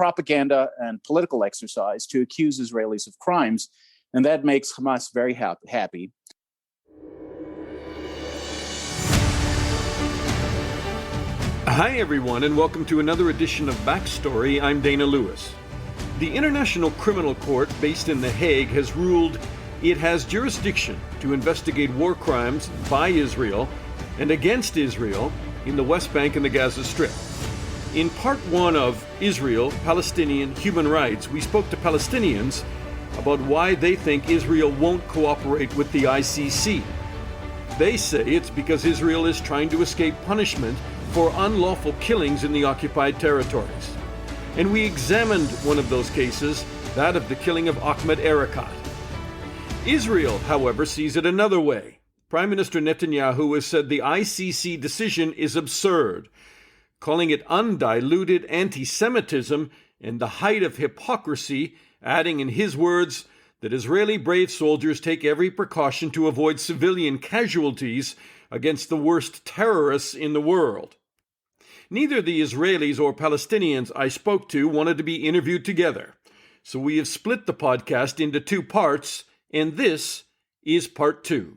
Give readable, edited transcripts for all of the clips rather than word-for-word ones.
propaganda and political exercise to accuse Israelis of crimes, and that makes Hamas very happy. Hi, everyone, and welcome to another edition of Backstory. I'm Dana Lewis. The International Criminal Court, based in The Hague, has ruled it has jurisdiction to investigate war crimes by Israel and against Israel in the West Bank and the Gaza Strip. In part one of Israel, Palestinian Human Rights, we spoke to Palestinians about why they think Israel won't cooperate with the ICC. They say it's because Israel is trying to escape punishment for unlawful killings in the occupied territories. And we examined one of those cases, that of the killing of Ahmed Erekat. Israel, however, sees it another way. Prime Minister Netanyahu has said the ICC decision is absurd, calling it undiluted anti-Semitism and the height of hypocrisy, adding in his words that Israeli brave soldiers take every precaution to avoid civilian casualties against the worst terrorists in the world. Neither the Israelis or Palestinians I spoke to wanted to be interviewed together, so we have split the podcast into two parts, and this is part two.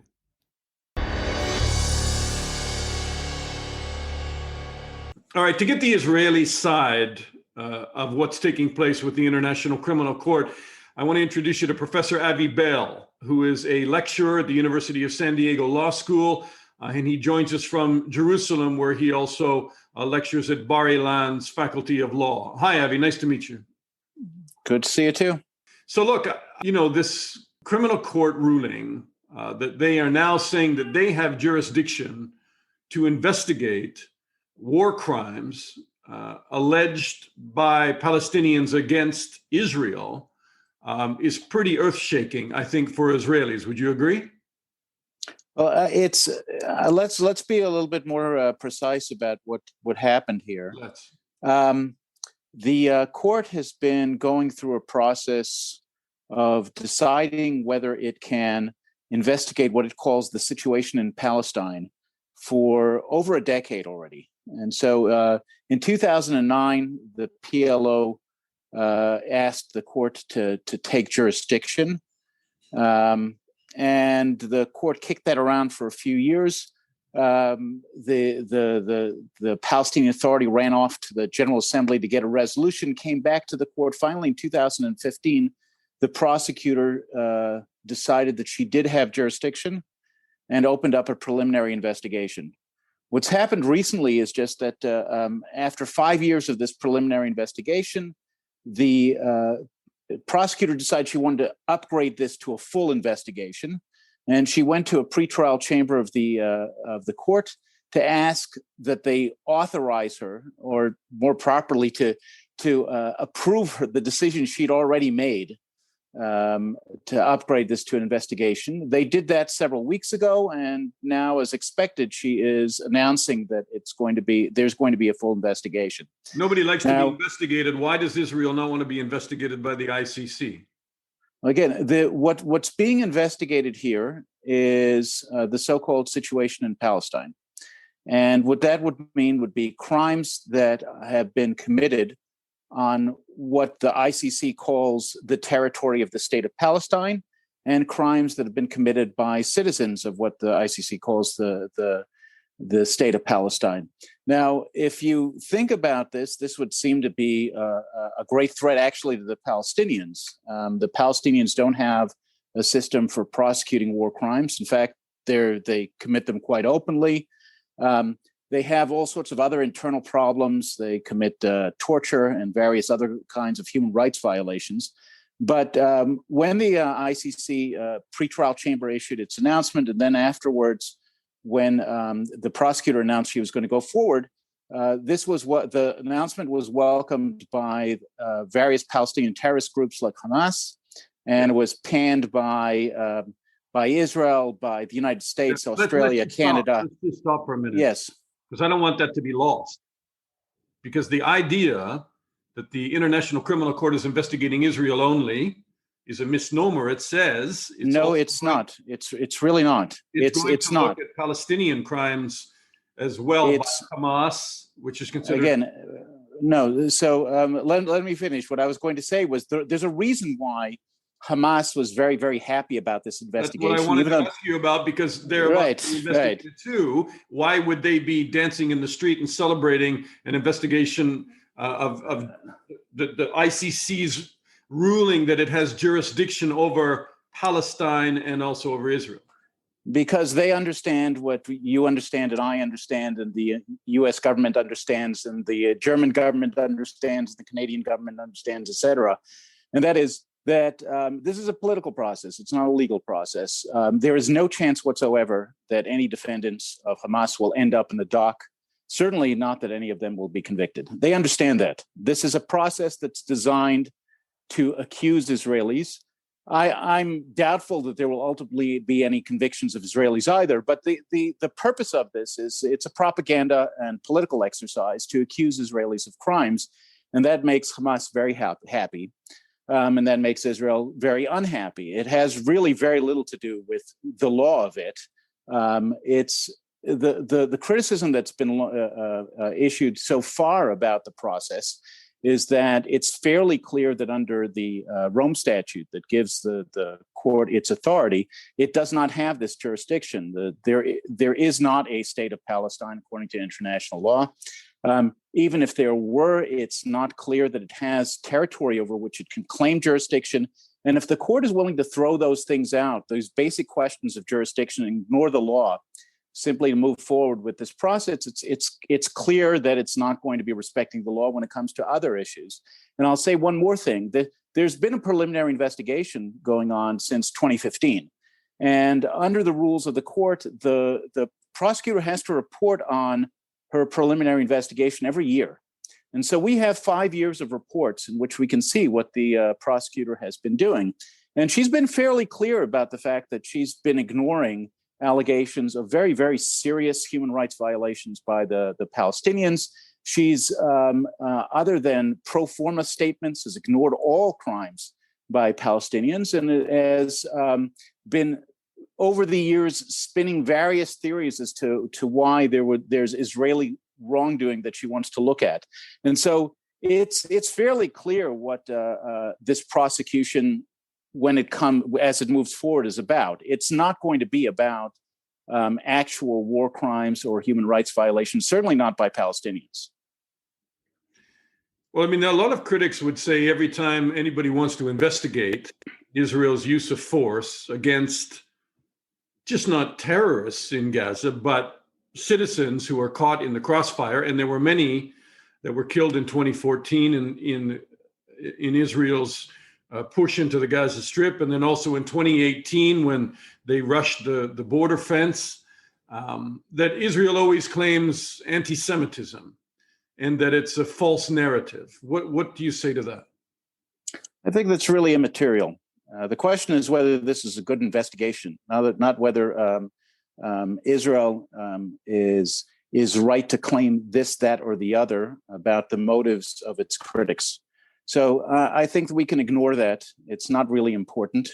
All right, to get the Israeli side of what's taking place with the International Criminal Court, I want to introduce you to Professor Avi Bell, who is a lecturer at the University of San Diego Law School, and he joins us from Jerusalem, where he also lectures at Bar-Ilan's Faculty of Law. Hi, Avi. Nice to meet you. Good to see you, too. So look, this criminal court ruling that they are now saying that they have jurisdiction to investigate war crimes alleged by Palestinians against Israel is pretty earth-shaking, I think, for Israelis. Would you agree? Well, let's be a little bit more precise about what happened here. The court has been going through a process of deciding whether it can investigate what it calls the situation in Palestine for over a decade already. And so in 2009, the PLO asked the court to take jurisdiction. And the court kicked that around for a few years. The Palestinian Authority ran off to the General Assembly to get a resolution, came back to the court. Finally, in 2015, the prosecutor decided that she did have jurisdiction and opened up a preliminary investigation. What's happened recently is just that after 5 years of this preliminary investigation, the prosecutor decided she wanted to upgrade this to a full investigation, and she went to a pretrial chamber of the court to ask that they authorize her, or more properly, to approve the decision she'd already made to upgrade this to an investigation. They did that several weeks ago, and now, as expected, she is announcing that there's going to be a full investigation. Nobody likes to be investigated. Why does Israel not want to be investigated by the ICC? Again, what's being investigated here is the so-called situation in Palestine. And what that would mean would be crimes that have been committed on what the ICC calls the territory of the state of Palestine, and crimes that have been committed by citizens of what the ICC calls the state of Palestine. Now, if you think about this would seem to be a great threat actually to the Palestinians. The Palestinians don't have a system for prosecuting war crimes. In fact, they commit them quite openly. They have all sorts of other internal problems. They commit torture and various other kinds of human rights violations. But when the ICC pretrial chamber issued its announcement, and then afterwards, when the prosecutor announced she was going to go forward, this was what the announcement was welcomed by various Palestinian terrorist groups like Hamas, and it was panned by Israel, by the United States, Australia, Canada. Let's just stop for a minute. Yes. Because I don't want that to be lost. Because the idea that the International Criminal Court is investigating Israel only is a misnomer. It says it's not. It's really not. It's not. Look at Palestinian crimes as well by Hamas, which is considered no. So let me finish. What I was going to say was there's a reason why Hamas was very, very happy about this investigation. That's what I wanted to ask you about, because they're about to investigate it too. Why would they be dancing in the street and celebrating an investigation of the ICC's ruling that it has jurisdiction over Palestine and also over Israel? Because they understand what you understand and I understand, and the U.S. government understands, and the German government understands, the Canadian government understands, et cetera. And that is that this is a political process. It's not a legal process. There is no chance whatsoever that any defendants of Hamas will end up in the dock. Certainly not that any of them will be convicted. They understand that. This is a process that's designed to accuse Israelis. I'm doubtful that there will ultimately be any convictions of Israelis either, but the purpose of this is it's a propaganda and political exercise to accuse Israelis of crimes, and that makes Hamas very happy, and that makes Israel very unhappy. It has really very little to do with the law of it. It's the criticism that's been issued so far about the process is that it's fairly clear that under the Rome Statute that gives the court its authority, it does not have this jurisdiction. There is not a state of Palestine according to international law. Even if there were, it's not clear that it has territory over which it can claim jurisdiction. And if the court is willing to throw those things out, those basic questions of jurisdiction, and ignore the law, simply to move forward with this process, it's clear that it's not going to be respecting the law when it comes to other issues. And I'll say one more thing, that there's been a preliminary investigation going on since 2015. And under the rules of the court, the prosecutor has to report on her preliminary investigation every year. And so we have 5 years of reports in which we can see what the prosecutor has been doing. And she's been fairly clear about the fact that she's been ignoring allegations of very, very serious human rights violations by the Palestinians. She's, other than pro forma statements, has ignored all crimes by Palestinians, and has been, over the years, spinning various theories as to why there's Israeli wrongdoing that she wants to look at. And so it's fairly clear what this prosecution, as it moves forward, is about. It's not going to be about actual war crimes or human rights violations, certainly not by Palestinians. Well, I mean, a lot of critics would say every time anybody wants to investigate Israel's use of force against just not terrorists in Gaza, but citizens who are caught in the crossfire, and there were many that were killed in 2014 in Israel's push into the Gaza Strip, and then also in 2018 when they rushed the border fence, that Israel always claims anti-Semitism and that it's a false narrative. What do you say to that? I think that's really immaterial. The question is whether this is a good investigation, not whether Israel is right to claim this, that, or the other about the motives of its critics. So I think that we can ignore that. It's not really important.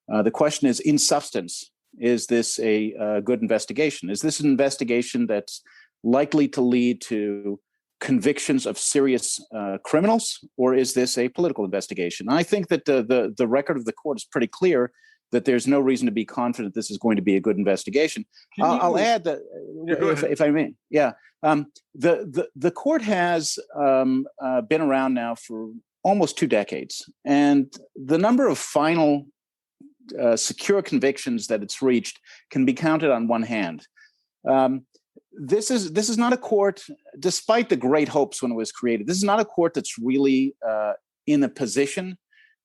The question is, in substance, is this a good investigation? Is this an investigation that's likely to lead to convictions of serious criminals, or is this a political investigation? I think that the record of the court is pretty clear that there's no reason to be confident this is going to be a good investigation. I'll add that, if I may, the court has been around now for almost 2 decades, and the number of final secure convictions that it's reached can be counted on one hand. This is not a court, despite the great hopes when it was created. This is not a court that's really in a position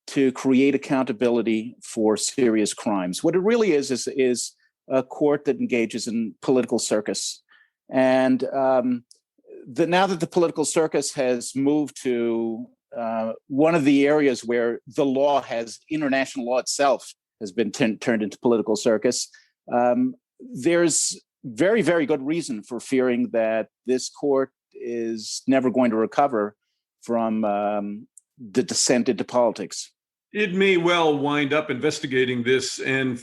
to create accountability for serious crimes. What it really is a court that engages in political circus. And now that the political circus has moved to one of the areas where the law international law itself has been turned into political circus, there's very, very good reason for fearing that this court is never going to recover from the descent into politics. It may well wind up investigating this and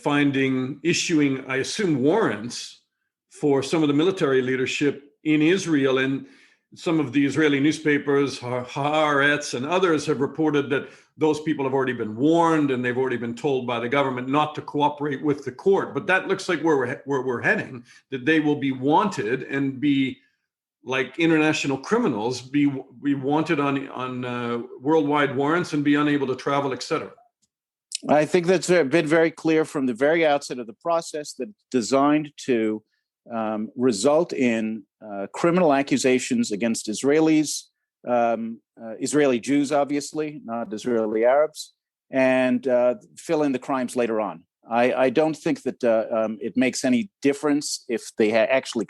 issuing, I assume, warrants for some of the military leadership in Israel. And some of the Israeli newspapers, Haaretz and others, have reported that those people have already been warned and they've already been told by the government not to cooperate with the court. But that looks like where we're heading, that they will be wanted and be like international criminals, be wanted on worldwide warrants and be unable to travel, etc. I think that's been very clear from the very outset of the process, that it's designed to result in criminal accusations against Israelis, Israeli Jews, obviously, not Israeli Arabs, and fill in the crimes later on. I don't think that it makes any difference if they actually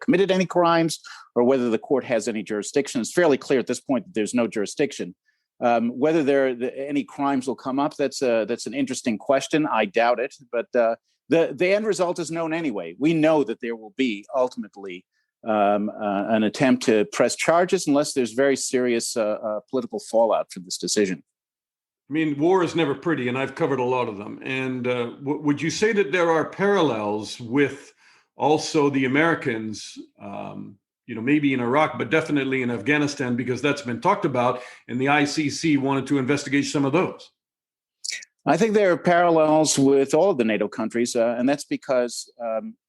committed any crimes or whether the court has any jurisdiction. It's fairly clear at this point that there's no jurisdiction. Whether any crimes will come up, that's an interesting question. I doubt it, but the end result is known anyway. We know that there will be ultimately an attempt to press charges unless there's very serious political fallout from this decision. I mean, war is never pretty, and I've covered a lot of them. And would you say that there are parallels with also the Americans, maybe in Iraq, but definitely in Afghanistan, because that's been talked about, and the ICC wanted to investigate some of those? I think there are parallels with all of the NATO countries, and that's because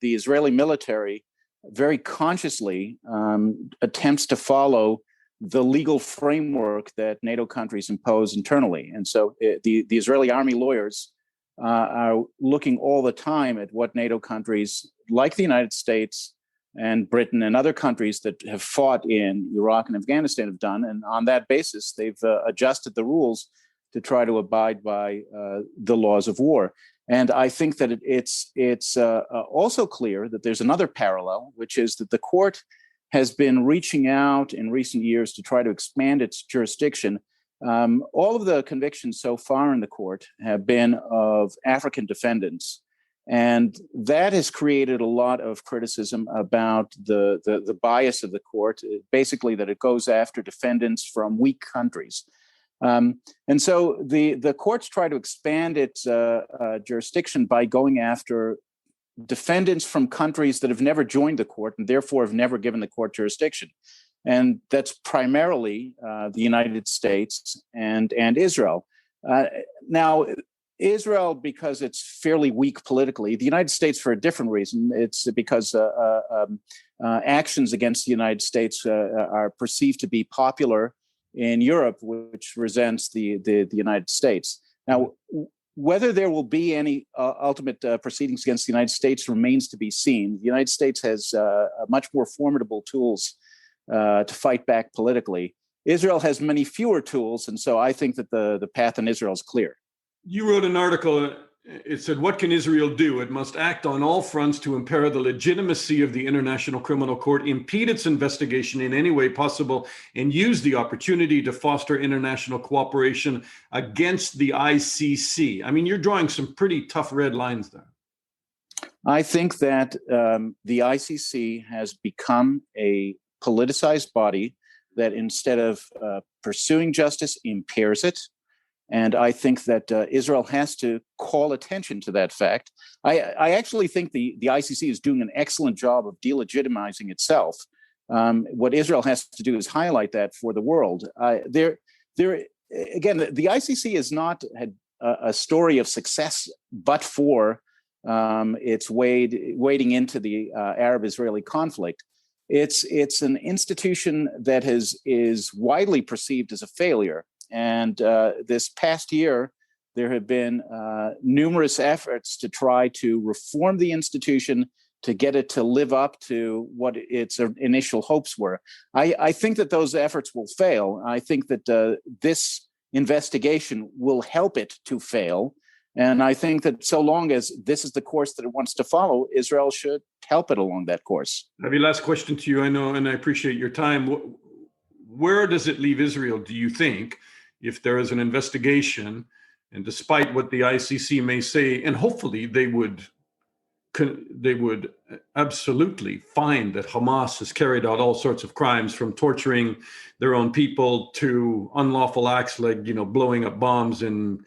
the Israeli military very consciously attempts to follow the legal framework that NATO countries impose internally. And so the Israeli army lawyers are looking all the time at what NATO countries like the United States and Britain and other countries that have fought in Iraq and Afghanistan have done. And on that basis, they've adjusted the rules to try to abide by the laws of war. And I think that it's also clear that there's another parallel, which is that the court has been reaching out in recent years to try to expand its jurisdiction. All of the convictions so far in the court have been of African defendants. And that has created a lot of criticism about the bias of the court, basically that it goes after defendants from weak countries. And so the courts try to expand its jurisdiction by going after defendants from countries that have never joined the court and therefore have never given the court jurisdiction. And that's primarily the United States and Israel. Now, Israel, because it's fairly weak politically, the United States for a different reason. It's because actions against the United States are perceived to be popular in Europe, which resents the United States. Now, whether there will be any ultimate proceedings against the United States remains to be seen. The United States has much more formidable tools to fight back politically. Israel has many fewer tools, and so I think that the path in Israel is clear. You wrote an article, it said, what can Israel do? It must act on all fronts to impair the legitimacy of the International Criminal Court, impede its investigation in any way possible, and use the opportunity to foster international cooperation against the ICC. I mean, you're drawing some pretty tough red lines there. I think that the ICC has become a politicized body that instead of pursuing justice, impairs it. And I think that Israel has to call attention to that fact. I actually think the ICC is doing an excellent job of delegitimizing itself. What Israel has to do is highlight that for the world. Again, the ICC is not a story of success, but for its wading into the Arab-Israeli conflict. It's an institution that is widely perceived as a failure. And this past year, there have been numerous efforts to try to reform the institution, to get it to live up to what its initial hopes were. I think that those efforts will fail. I think that this investigation will help it to fail. And I think that so long as this is the course that it wants to follow, Israel should help it along that course. Avi, last question to you. I know, and I appreciate your time. Where does it leave Israel, do you think, if there is an investigation, and despite what the ICC may say, and hopefully they would absolutely find that Hamas has carried out all sorts of crimes, from torturing their own people to unlawful acts like, blowing up bombs in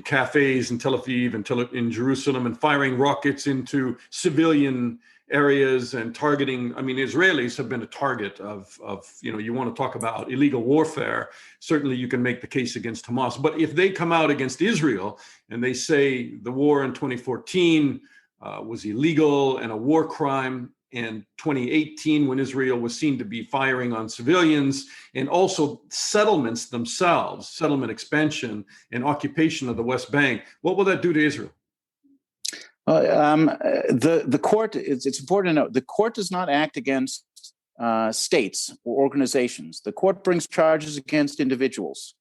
cafes in Tel Aviv and in Jerusalem, and firing rockets into civilian areas and targeting. I mean, Israelis have been a target of you want to talk about illegal warfare. Certainly you can make the case against Hamas. But if they come out against Israel and they say the war in 2014 was illegal and a war crime, and 2018 when Israel was seen to be firing on civilians, and also settlements themselves, settlement expansion and occupation of the West Bank, what will that do to Israel? The court, it's important to note, the court does not act against states or organizations. The court brings charges against individuals.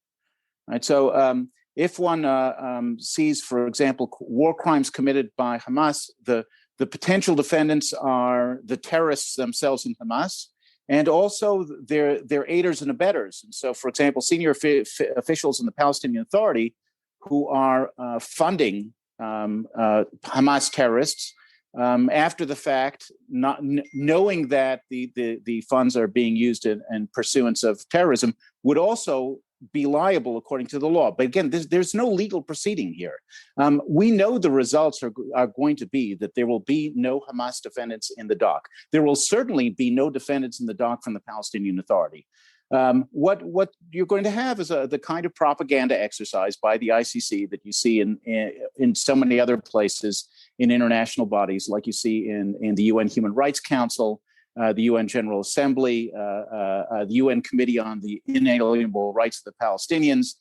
Right? So if one sees, for example, war crimes committed by Hamas, the potential defendants are the terrorists themselves in Hamas, and also their aiders and abettors. And so, for example, senior officials in the Palestinian Authority who are funding Hamas terrorists after the fact, not knowing that the funds are being used in pursuance of terrorism, would also be liable according to the law. But again, there's no legal proceeding here. We know the results are going to be that there will be no Hamas defendants in the dock. There will certainly be no defendants in the dock from the Palestinian Authority. What you're going to have is the kind of propaganda exercise by the ICC that you see in so many other places in international bodies, like you see in the UN Human Rights Council, the UN General Assembly, the UN Committee on the Inalienable Rights of the Palestinians.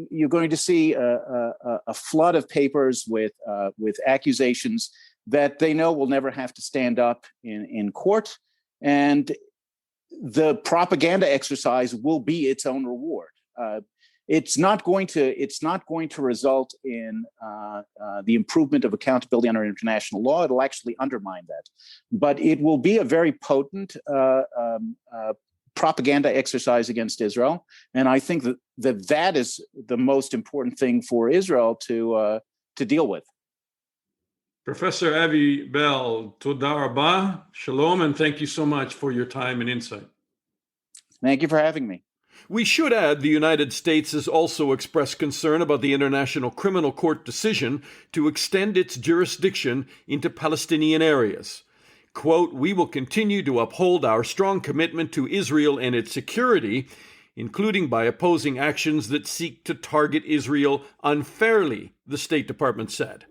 You're going to see a flood of papers with accusations that they know will never have to stand up in court, and the propaganda exercise will be its own reward. It's not going to result in the improvement of accountability under international law. It'll actually undermine that, but it will be a very potent propaganda exercise against Israel. And I think that is the most important thing for Israel to deal with. Professor Avi Bell, toda rabah, shalom, and thank you so much for your time and insight. Thank you for having me. We should add the United States has also expressed concern about the International Criminal Court decision to extend its jurisdiction into Palestinian areas. Quote, "We will continue to uphold our strong commitment to Israel and its security, including by opposing actions that seek to target Israel unfairly," the State Department said.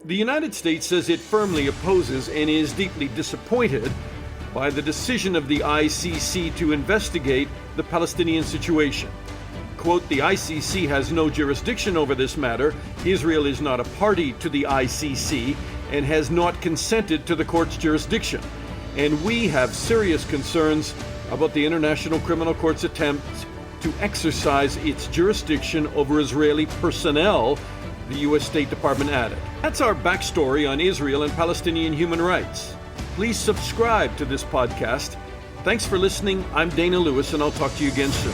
The United States says it firmly opposes and is deeply disappointed by the decision of the ICC to investigate the Palestinian situation. Quote, "The ICC has no jurisdiction over this matter. Israel is not a party to the ICC and has not consented to the court's jurisdiction. And we have serious concerns about the International Criminal Court's attempt to exercise its jurisdiction over Israeli personnel," the U.S. State Department added. That's our backstory on Israel and Palestinian human rights. Please subscribe to this podcast. Thanks for listening. I'm Dana Lewis, and I'll talk to you again soon.